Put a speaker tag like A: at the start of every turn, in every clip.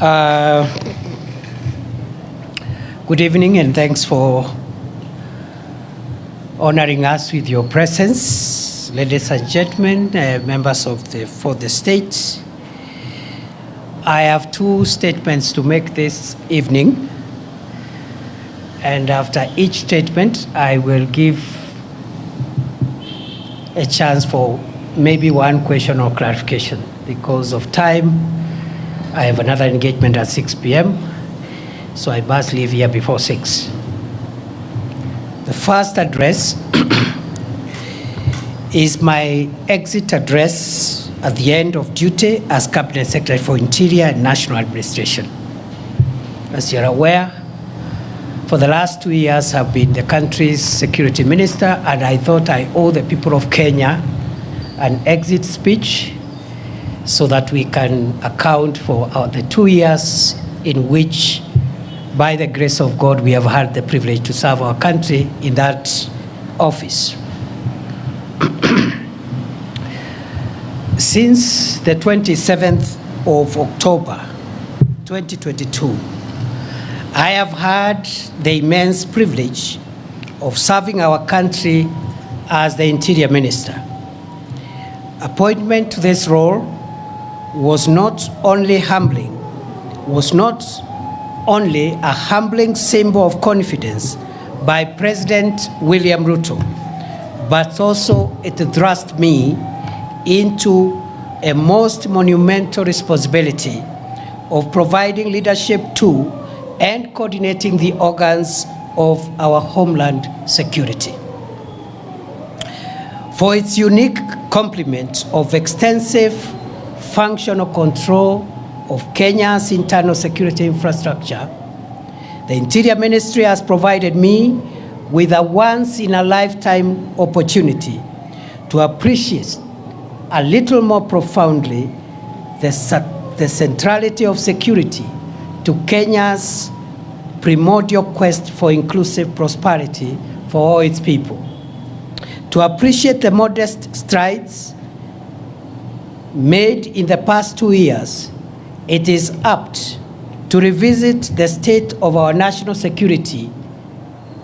A: Good evening, and thanks for honoring us with your presence. Ladies and gentlemen, members of the state, I have two statements to make this evening, and after each statement, I will give a chance for maybe one question or clarification. Because of time, I have another engagement at 6 p.m., so I must leave here before 6. The first address is my exit address at the end of duty as Cabinet Secretary for Interior and National Administration. As you're aware, for the last 2 years I've been the country's security minister, and I thought I owe the people of Kenya an exit speech so that we can account for the 2 years in which, by the grace of God, we have had the privilege to serve our country in that office. Since the 27th of October 2022, I have had the immense privilege of serving our country as the Interior Minister. Appointment to this role was not only a humbling symbol of confidence by President William Ruto, but also it thrust me into a most monumental responsibility of providing leadership to and coordinating the organs of our homeland security. For its unique complement of extensive functional control of Kenya's internal security infrastructure, the Interior Ministry has provided me with a once-in-a-lifetime opportunity to appreciate a little more profoundly the centrality of security to Kenya's primordial quest for inclusive prosperity for all its people. To appreciate the modest strides made in the past 2 years, it is apt to revisit the state of our national security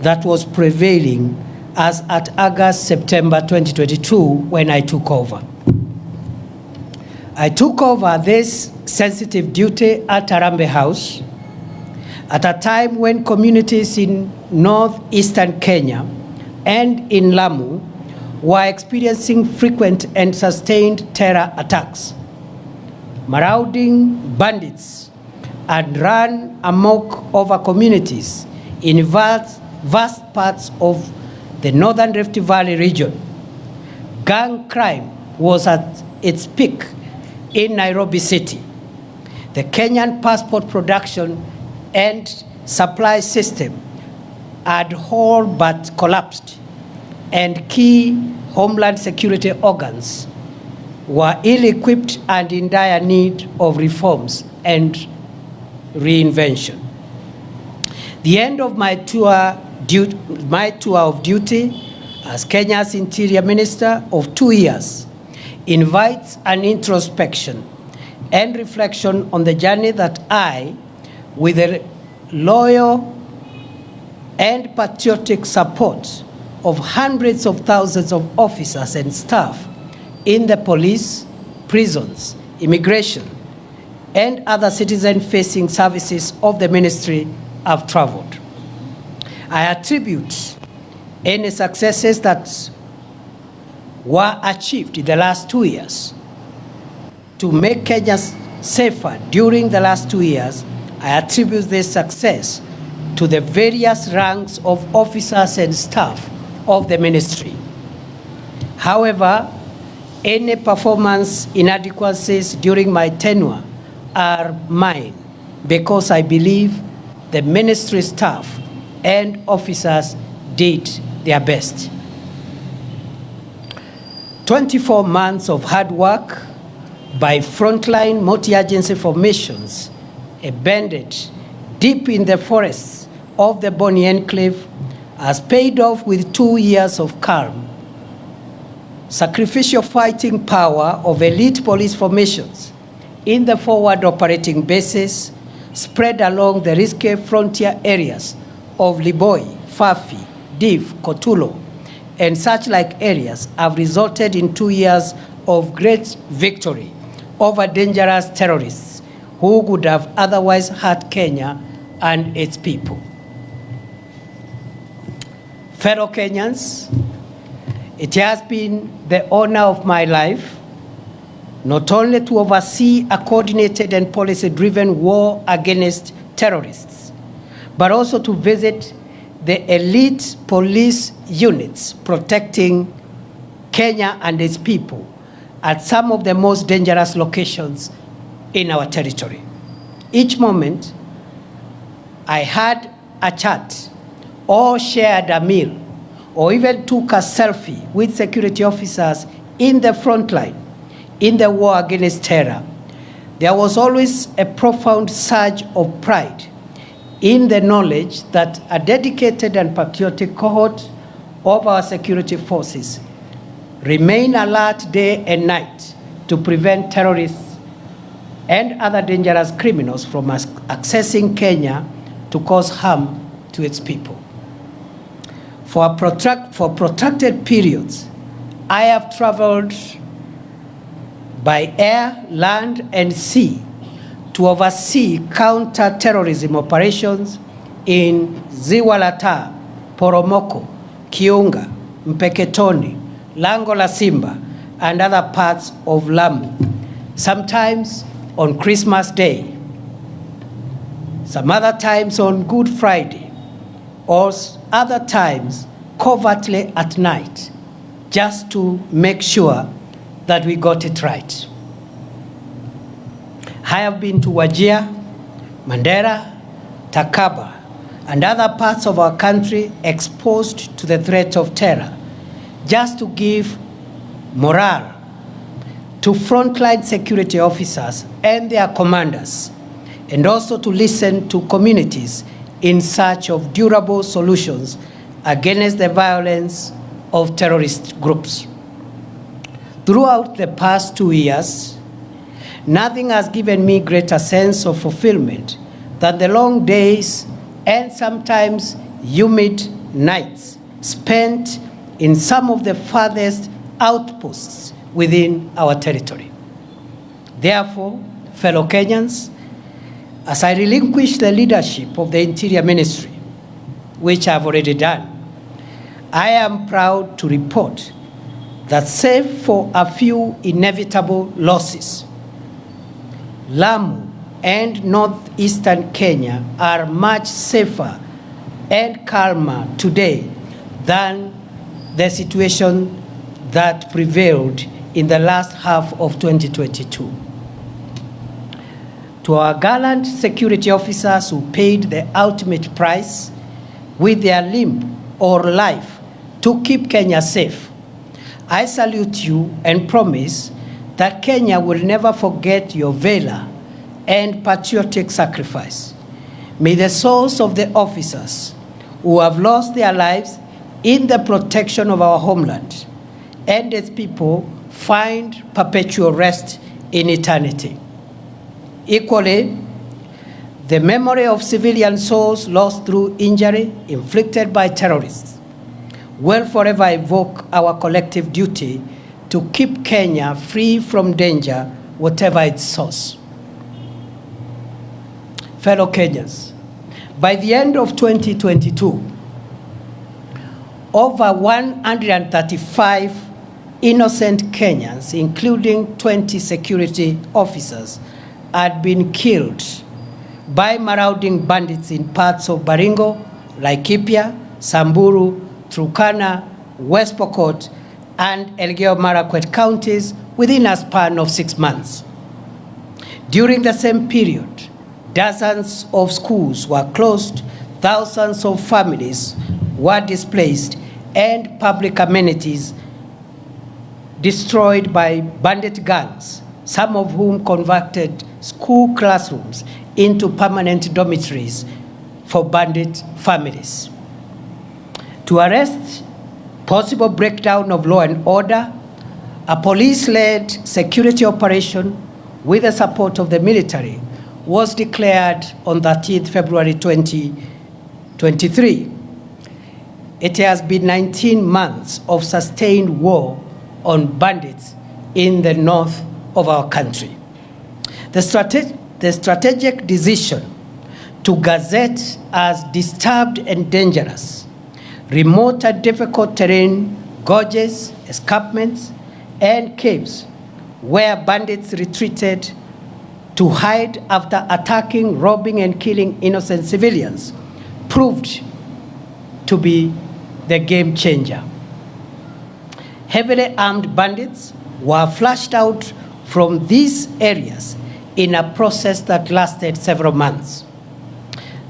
A: that was prevailing as at August-September 2022 when I took over. I took over this sensitive duty at Harambee House at a time when communities in northeastern Kenya and in Lamu were experiencing frequent and sustained terror attacks. Marauding bandits had run amok over communities in vast parts of the Northern Rift Valley region. Gang crime was at its peak in Nairobi City. The Kenyan passport production and supply system had all but collapsed, and key homeland security organs were ill-equipped and in dire need of reforms and reinvention. The end of my tour of duty as Kenya's Interior Minister of 2 years invites an introspection and reflection on the journey that I, with the loyal and patriotic support of hundreds of thousands of officers and staff in the police, prisons, immigration, and other citizen-facing services of the ministry, have traveled. I attribute any successes that were achieved in the last 2 years to make Kenya safer during the last 2 years. I attribute this success to the various ranks of officers and staff of the ministry. However, any performance inadequacies during my tenure are mine, because I believe the ministry staff and officers did their best. 24 months of hard work by frontline multi-agency formations embedded deep in the forests of the Boni Enclave has paid off with 2 years of calm. Sacrificial fighting power of elite police formations in the forward operating bases spread along the risky frontier areas of Liboi, Fafi, Div, Kotulo, and such like areas have resulted in 2 years of great victory over dangerous terrorists who would have otherwise hurt Kenya and its people. Fellow Kenyans, it has been the honor of my life not only to oversee a coordinated and policy-driven war against terrorists, but also to visit the elite police units protecting Kenya and its people at some of the most dangerous locations in our territory. Each moment, I had a chat or shared a meal or even took a selfie with security officers in the front line in the war against terror. There was always a profound surge of pride in the knowledge that a dedicated and patriotic cohort of our security forces remain alert day and night to prevent terrorists and other dangerous criminals from accessing Kenya to cause harm to its people. For protracted periods, I have traveled by air, land, and sea to oversee counter-terrorism operations in Ziwa la Taa, Poromoko, Kiunga, Mpeketoni, Lango la Simba, and other parts of Lamu, sometimes on Christmas Day, some other times on Good Friday, or other times covertly at night, just to make sure that we got it right. I have been to Wajir, Mandera, Takaba, and other parts of our country exposed to the threat of terror, just to give morale to frontline security officers and their commanders, and also to listen to communities in search of durable solutions against the violence of terrorist groups. Throughout the past 2 years, nothing has given me greater sense of fulfillment than the long days and sometimes humid nights spent in some of the farthest outposts within our territory. Therefore, fellow Kenyans, as I relinquish the leadership of the Interior Ministry, which I've already done, I am proud to report that save for a few inevitable losses, Lamu and northeastern Kenya are much safer and calmer today than the situation that prevailed in the last half of 2022. To our gallant security officers who paid the ultimate price with their limb or life to keep Kenya safe, I salute you and promise that Kenya will never forget your valor and patriotic sacrifice. May the souls of the officers who have lost their lives in the protection of our homeland and its people find perpetual rest in eternity. Equally, the memory of civilian souls lost through injury inflicted by terrorists will forever evoke our collective duty to keep Kenya free from danger, whatever its source. Fellow Kenyans, by the end of 2022, over 135 innocent Kenyans, including 20 security officers, had been killed by marauding bandits in parts of Baringo, Laikipia, Samburu, Turkana, West Pokot, and Elgeyo-Marakwet counties within a span of 6 months. During the same period, dozens of schools were closed, thousands of families were displaced, and public amenities destroyed by bandit gangs, some of whom converted school classrooms into permanent dormitories for bandit families. To arrest possible breakdown of law and order, a police-led security operation with the support of the military was declared on 13th February 2023. It has been 19 months of sustained war on bandits in the north of our country. The strategic decision to gazette as disturbed and dangerous, remote and difficult terrain, gorges, escarpments, and caves where bandits retreated to hide after attacking, robbing, and killing innocent civilians proved to be the game changer. Heavily armed bandits were flushed out from these areas in a process that lasted several months.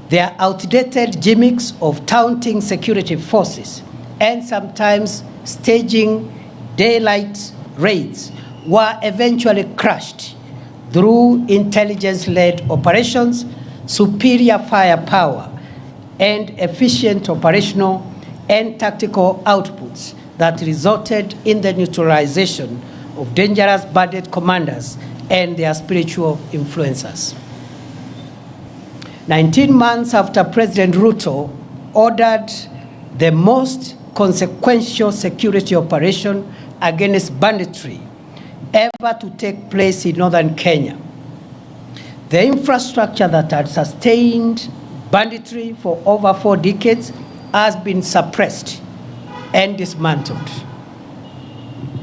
A: Their outdated gimmicks of taunting security forces and sometimes staging daylight raids were eventually crushed through intelligence-led operations, superior firepower, and efficient operational and tactical outputs that resulted in the neutralization of dangerous bandit commanders and their spiritual influencers. 19 months after President Ruto ordered the most consequential security operation against banditry ever to take place in northern Kenya, the infrastructure that had sustained banditry for over 4 decades has been suppressed and dismantled.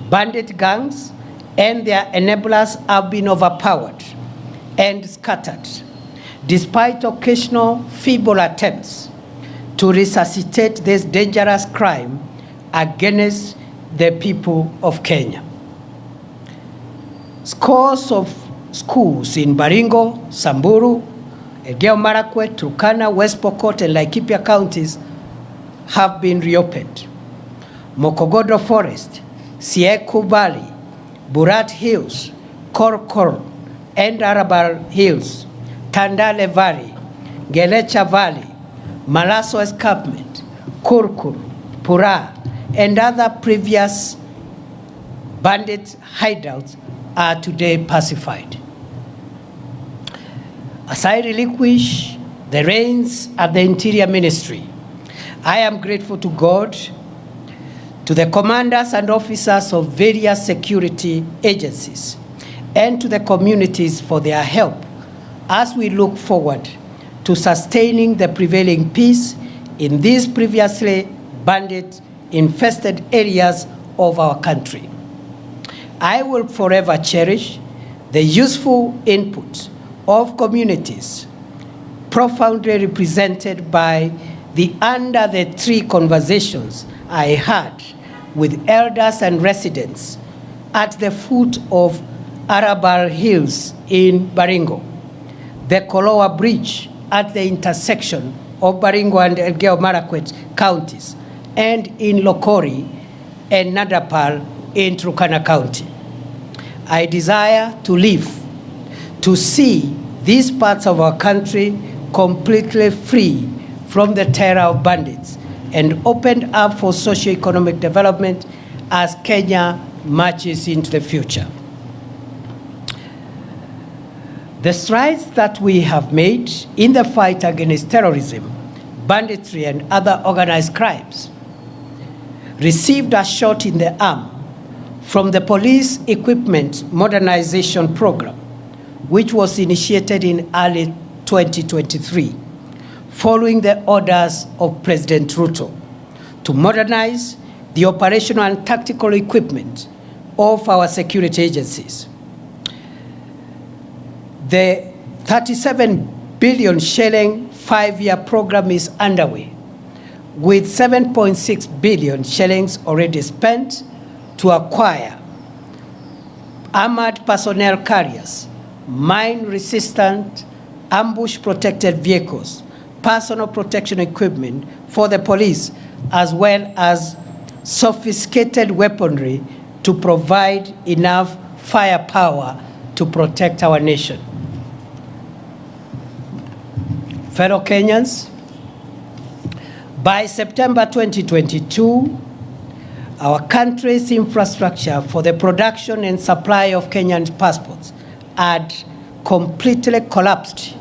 A: Bandit gangs and their enablers have been overpowered and scattered, despite occasional feeble attempts to resuscitate this dangerous crime against the people of Kenya. Scores of schools in Baringo, Samburu, Elgeyo Marakwet, Turkana, West Pokot, and Laikipia counties have been reopened. Mokogodo Forest, Sieku Valley, Burat Hills, Korkor, and Arabal Hills, Tandale Valley, Gelecha Valley, Malaso Escarpment, Kurkur, Pura, and other previous bandit hideouts are today pacified. As I relinquish the reins at the Interior Ministry, I am grateful to God, to the commanders and officers of various security agencies, and to the communities for their help as we look forward to sustaining the prevailing peace in these previously bandit-infested areas of our country. I will forever cherish the useful input of communities profoundly represented by the Under the Tree conversations I had with elders and residents at the foot of Arabal Hills in Baringo, the Kolowa Bridge at the intersection of Baringo and Elgeyo Marakwet counties, and in Lokori and Nadapal in Turkana County. I desire to live to see these parts of our country completely free from the terror of bandits and opened up for socio-economic development as Kenya marches into the future. The strides that we have made in the fight against terrorism, banditry, and other organized crimes received a shot in the arm from the Police Equipment Modernization Program, which was initiated in early 2023, following the orders of President Ruto to modernize the operational and tactical equipment of our security agencies. The 37 billion shilling 5-year program is underway, with 7.6 billion shillings already spent to acquire armored personnel carriers, mine-resistant, ambush-protected vehicles, personal protection equipment for the police, as well as sophisticated weaponry to provide enough firepower to protect our nation. Fellow Kenyans, by September 2022, our country's infrastructure for the production and supply of Kenyan passports had completely collapsed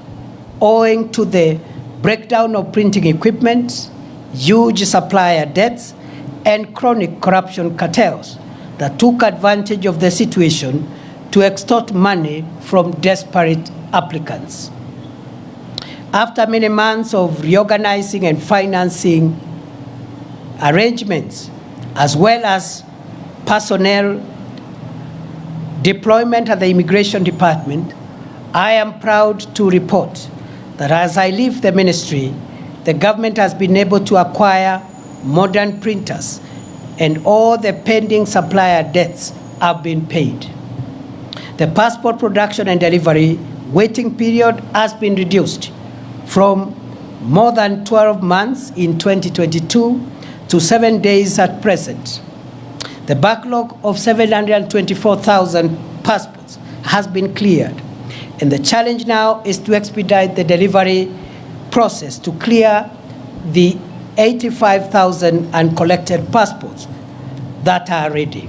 A: owing to the breakdown of printing equipment, huge supplier debts, and chronic corruption cartels that took advantage of the situation to extort money from desperate applicants. After many months of reorganizing and financing arrangements, as well as personnel deployment at the Immigration Department, I am proud to report that as I leave the ministry, the government has been able to acquire modern printers and all the pending supplier debts have been paid. The passport production and delivery waiting period has been reduced from more than 12 months in 2022 to 7 days at present. The backlog of 724,000 passports has been cleared, and the challenge now is to expedite the delivery process to clear the 85,000 uncollected passports that are ready.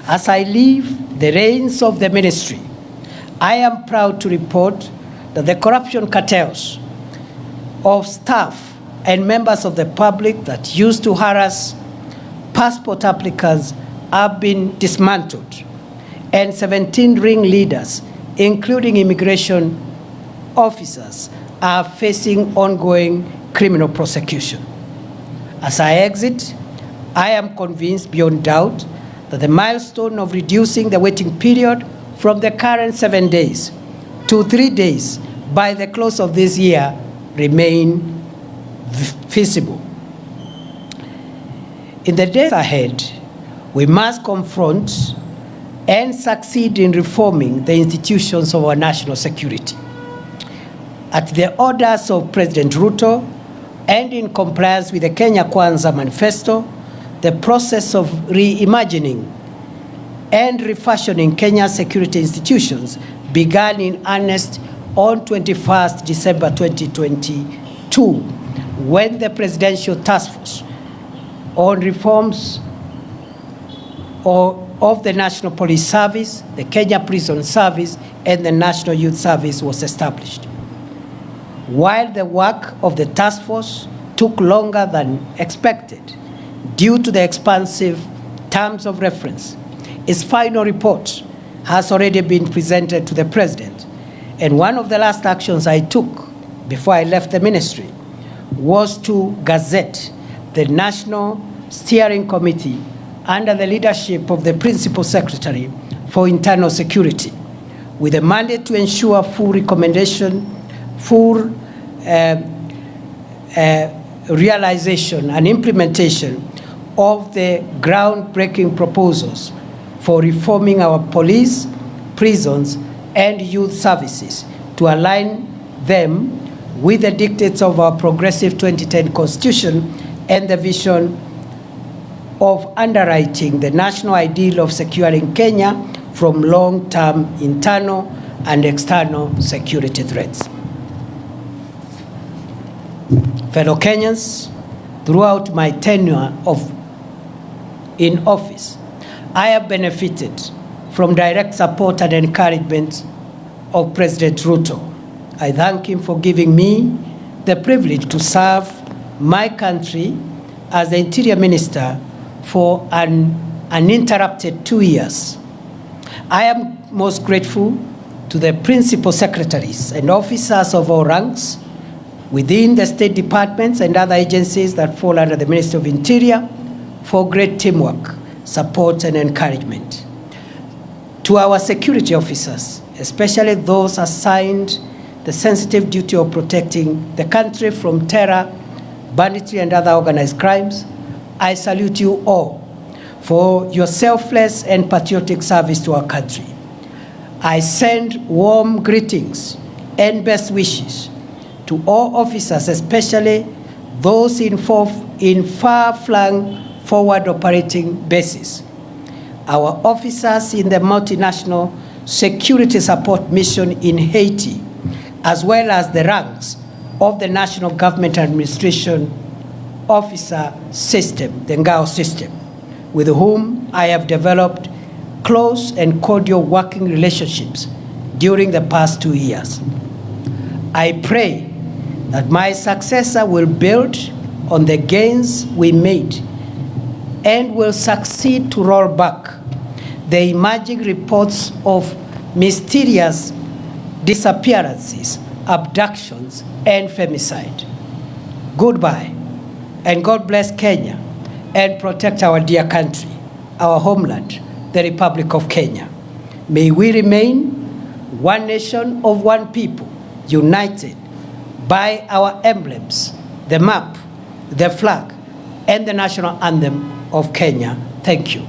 A: As I leave the reins of the ministry, I am proud to report that the corruption cartels of staff and members of the public that used to harass passport applicants have been dismantled, and 17 ringleaders, including immigration officers, are facing ongoing criminal prosecution. As I exit, I am convinced beyond doubt that the milestone of reducing the waiting period from the current 7 days to 3 days by the close of this year remain feasible. In the days ahead, we must confront and succeed in reforming the institutions of our national security. At the orders of President Ruto and in compliance with the Kenya Kwanza Manifesto, the process of reimagining and refashioning Kenya's security institutions began in earnest on 21st December 2022, when the Presidential Task Force on reforms of the National Police Service, the Kenya Prison Service, and the National Youth Service was established. While the work of the task force took longer than expected due to the expansive terms of reference, its final report has already been presented to the President, and one of the last actions I took before I left the ministry was to gazette the National Steering Committee under the leadership of the Principal Secretary for Internal Security, with a mandate to ensure full realization and implementation of the groundbreaking proposals for reforming our police, prisons, and youth services to align them with the dictates of our progressive 2010 Constitution and the vision of underwriting the national ideal of securing Kenya from long-term internal and external security threats. Fellow Kenyans, throughout my tenure in office, I have benefited from direct support and encouragement of President Ruto. I thank him for giving me the privilege to serve my country as the Interior Minister for an uninterrupted 2 years. I am most grateful to the principal secretaries and officers of all ranks within the state departments and other agencies that fall under the Ministry of Interior for great teamwork, support, and encouragement. To our security officers, especially those assigned the sensitive duty of protecting the country from terror, banditry, and other organized crimes, I salute you all for your selfless and patriotic service to our country. I send warm greetings and best wishes to all officers, especially those in far-flung forward operating bases, our officers in the multinational security support mission in Haiti, as well as the ranks of the National Government Administration Officer System, the NGAO system, with whom I have developed close and cordial working relationships during the past 2 years. I pray that my successor will build on the gains we made and will succeed to roll back the emerging reports of mysterious disappearances, abductions, and femicide. Goodbye, and God bless Kenya and protect our dear country, our homeland, the Republic of Kenya. May we remain one nation of one people, united by our emblems, the map, the flag, and the national anthem of Kenya. Thank you.